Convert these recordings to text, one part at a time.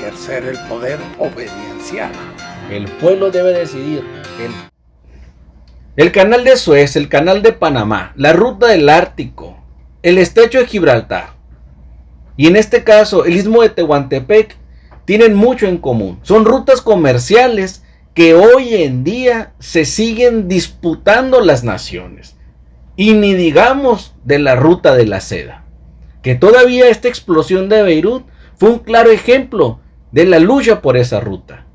ejercer el poder obediencial. El pueblo debe decidir. El canal de Suez, el canal de Panamá, la ruta del Ártico, el estrecho de Gibraltar y en este caso el istmo de Tehuantepec tienen mucho en común. Son rutas comerciales que hoy en día se siguen disputando las naciones. Y ni digamos de la ruta de la seda, que todavía esta explosión de Beirut fue un claro ejemplo de la lucha por esa ruta.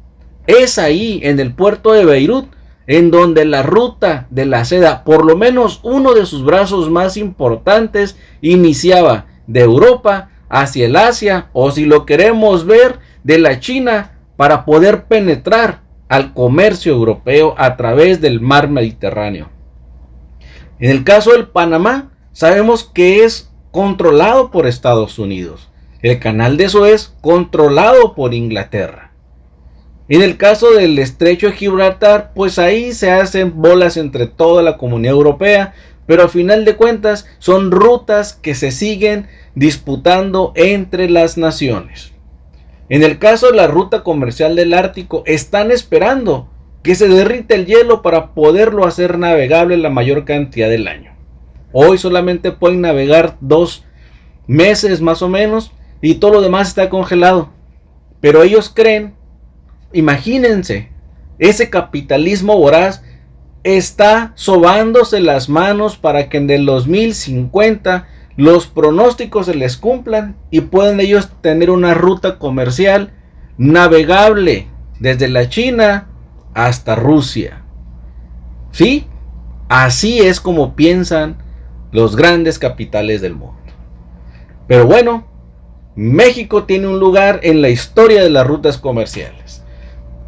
Es ahí, en el puerto de Beirut, en donde la ruta de la seda, por lo menos uno de sus brazos más importantes, iniciaba de Europa hacia el Asia, o si lo queremos ver, de la China, para poder penetrar al comercio europeo a través del mar Mediterráneo. En el caso del Panamá, sabemos que es controlado por Estados Unidos. El canal de Suez, controlado por Inglaterra. En el caso del estrecho de Gibraltar, pues ahí se hacen bolas entre toda la comunidad europea, pero al final de cuentas son rutas que se siguen disputando entre las naciones. En el caso de la ruta comercial del Ártico, están esperando que se derrite el hielo para poderlo hacer navegable la mayor cantidad del año. Hoy solamente pueden navegar 2 meses más o menos y todo lo demás está congelado. Pero ellos creen, imagínense, ese capitalismo voraz está sobándose las manos para que en el 2050 los pronósticos se les cumplan y puedan ellos tener una ruta comercial navegable desde la China hasta Rusia. ¿Sí? Así es como piensan los grandes capitales del mundo. Pero bueno, México tiene un lugar en la historia de las rutas comerciales.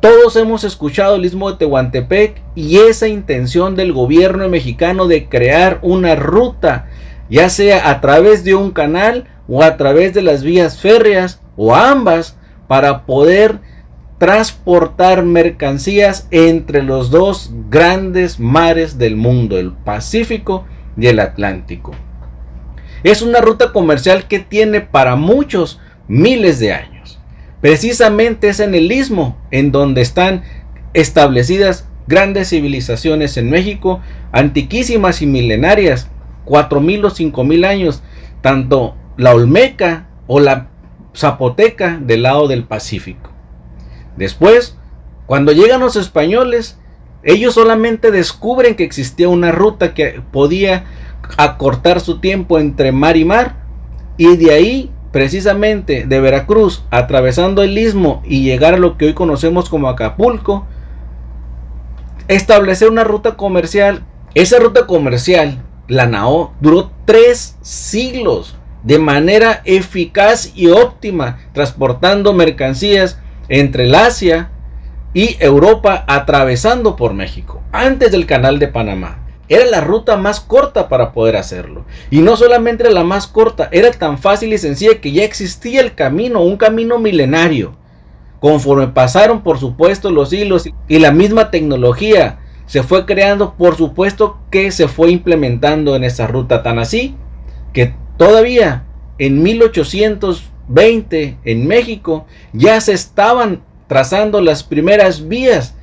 Todos hemos escuchado el istmo de Tehuantepec y esa intención del gobierno mexicano de crear una ruta, ya sea a través de un canal o a través de las vías férreas o ambas, para poder transportar mercancías entre los dos grandes mares del mundo, el Pacífico y el Atlántico. Es una ruta comercial que tiene para muchos miles de años. Precisamente es en el istmo en donde están establecidas grandes civilizaciones en México, antiquísimas y milenarias, 4,000 o 5,000 años, tanto la olmeca o la zapoteca del lado del Pacífico. Después, cuando llegan los españoles, ellos solamente descubren que existía una ruta que podía acortar su tiempo entre mar y mar, y de ahí, precisamente de Veracruz, atravesando el istmo y llegar a lo que hoy conocemos como Acapulco, establecer una ruta comercial. Esa ruta comercial, la NAO, duró 3 siglos de manera eficaz y óptima, transportando mercancías entre el Asia y Europa, atravesando por México, antes del canal de Panamá. Era la ruta más corta para poder hacerlo. Y no solamente era la más corta, era tan fácil y sencilla que ya existía el camino, un camino milenario. Conforme pasaron, por supuesto, los siglos y la misma tecnología se fue creando, por supuesto que se fue implementando en esa ruta, tan así que todavía en 1820 en México ya se estaban trazando las primeras vías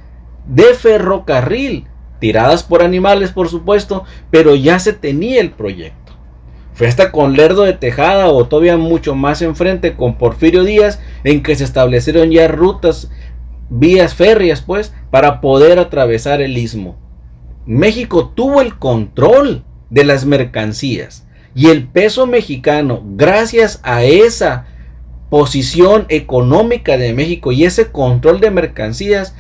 de ferrocarril, tiradas por animales, por supuesto, pero ya se tenía el proyecto. Fue hasta con Lerdo de Tejada, o todavía mucho más enfrente con Porfirio Díaz, en que se establecieron ya rutas, vías férreas, pues, para poder atravesar el istmo. México tuvo el control de las mercancías, y el peso mexicano, gracias a esa posición económica de México y ese control de mercancías,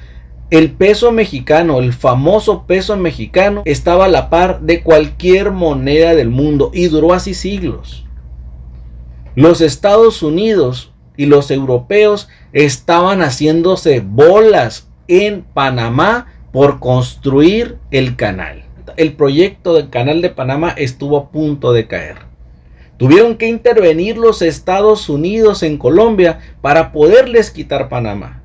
el peso mexicano, el famoso peso mexicano, estaba a la par de cualquier moneda del mundo y duró así siglos. Los Estados Unidos y los europeos estaban haciéndose bolas en Panamá por construir el canal. El proyecto del canal de Panamá estuvo a punto de caer. Tuvieron que intervenir los Estados Unidos en Colombia para poderles quitar Panamá.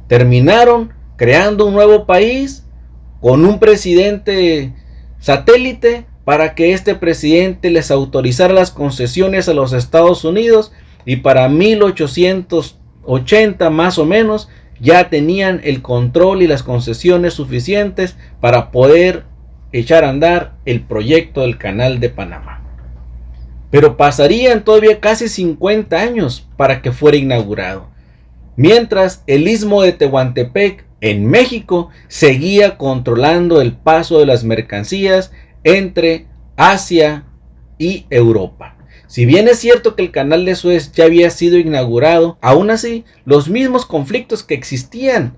Terminaron creando un nuevo país con un presidente satélite para que este presidente les autorizara las concesiones a los Estados Unidos, y para 1800 80 más o menos, ya tenían el control y las concesiones suficientes para poder echar a andar el proyecto del Canal de Panamá. Pero pasarían todavía casi 50 años para que fuera inaugurado, mientras el Istmo de Tehuantepec en México seguía controlando el paso de las mercancías entre Asia y Europa. Si bien es cierto que el Canal de Suez ya había sido inaugurado, aún así los mismos conflictos que existían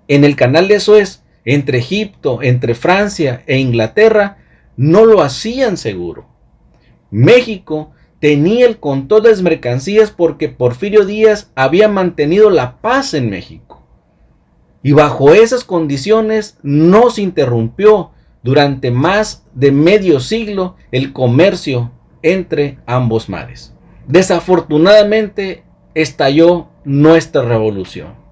en el Canal de Suez entre Egipto, entre Francia e Inglaterra no lo hacían seguro. México tenía el control de las mercancías porque Porfirio Díaz había mantenido la paz en México. Y bajo esas condiciones no se interrumpió durante más de medio siglo el comercio entre ambos mares. Desafortunadamente estalló nuestra revolución.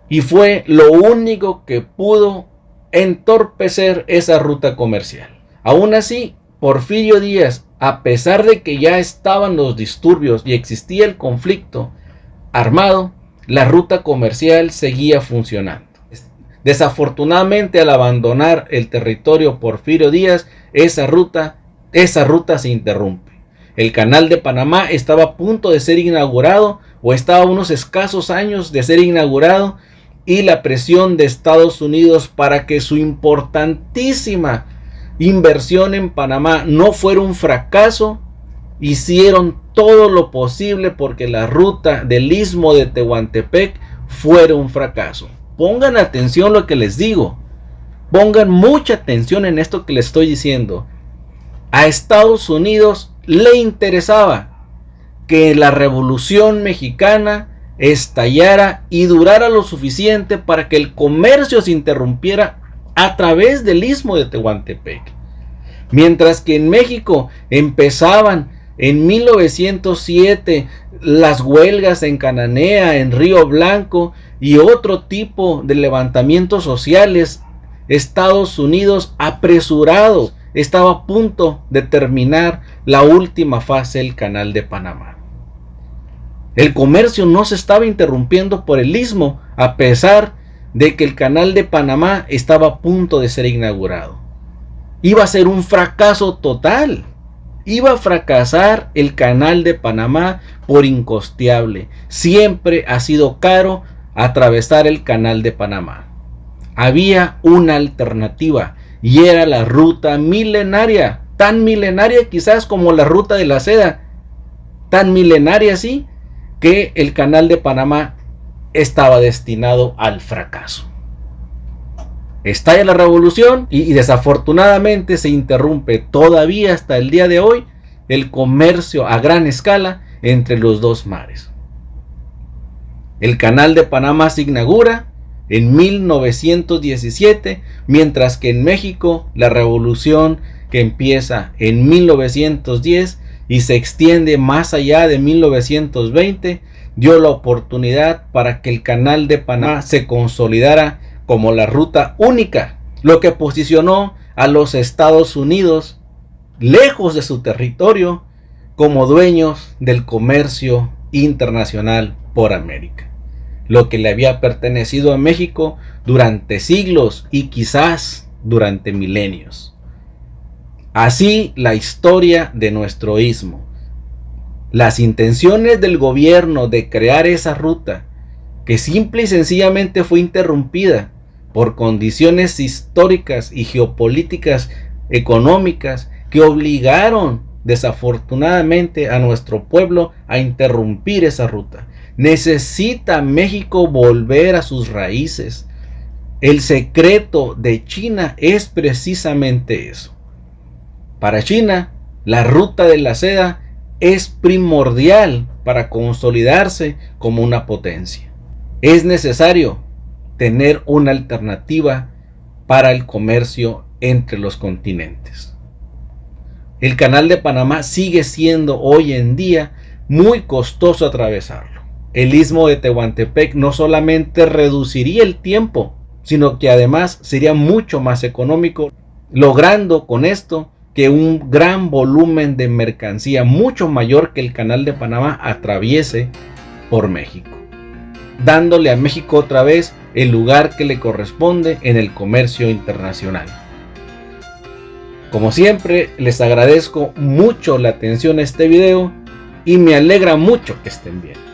Y fue lo único que pudo entorpecer esa ruta comercial. Aún así, Porfirio Díaz, a pesar de que ya estaban los disturbios y existía el conflicto armado, la ruta comercial seguía funcionando. Desafortunadamente, al abandonar el territorio Porfirio Díaz, esa ruta se interrumpe. El Canal de Panamá estaba a punto de ser inaugurado o estaba a unos escasos años de ser inaugurado, y la presión de Estados Unidos para que su importantísima inversión en Panamá no fuera un fracaso, hicieron todo lo posible porque la ruta del Istmo de Tehuantepec fuera un fracaso. Pongan atención a lo que les digo, pongan mucha atención en esto que les estoy diciendo. A Estados Unidos le interesaba que la Revolución Mexicana estallara y durara lo suficiente para que el comercio se interrumpiera a través del Istmo de Tehuantepec. Mientras que en México empezaban en 1907 las huelgas en Cananea, en Río Blanco y otro tipo de levantamientos sociales, Estados Unidos apresurado estaba a punto de terminar la última fase del Canal de Panamá. El comercio no se estaba interrumpiendo por el Istmo, a pesar de que el Canal de Panamá estaba a punto de ser inaugurado. Iba a ser un fracaso total. Iba a fracasar el Canal de Panamá por incosteable. Siempre ha sido caro atravesar el Canal de Panamá. Había una alternativa y era la ruta milenaria, tan milenaria quizás como la ruta de la seda, tan milenaria así que el Canal de Panamá estaba destinado al fracaso. Estalla la revolución y desafortunadamente se interrumpe todavía hasta el día de hoy el comercio a gran escala entre los dos mares. El Canal de Panamá se inaugura en 1917, mientras que en México la revolución, que empieza en 1910 y se extiende más allá de 1920, dio la oportunidad para que el Canal de Panamá se consolidara como la ruta única, lo que posicionó a los Estados Unidos lejos de su territorio como dueños del comercio internacional por América, lo que le había pertenecido a México durante siglos y quizás durante milenios. Así la historia de nuestro istmo. Las intenciones del gobierno de crear esa ruta, que simple y sencillamente fue interrumpida por condiciones históricas y geopolíticas económicas que obligaron desafortunadamente a nuestro pueblo a interrumpir esa ruta. Necesita México volver a sus raíces. El secreto de China es precisamente eso. Para China, la ruta de la seda es primordial para consolidarse como una potencia. Es necesario tener una alternativa para el comercio entre los continentes. El Canal de Panamá sigue siendo hoy en día muy costoso atravesarlo. El Istmo de Tehuantepec no solamente reduciría el tiempo, sino que además sería mucho más económico, logrando con esto que un gran volumen de mercancía, mucho mayor que el Canal de Panamá, atraviese por México. dándole a México otra vez el lugar que le corresponde en el comercio internacional. Como siempre, les agradezco mucho la atención a este video y me alegra mucho que estén bien.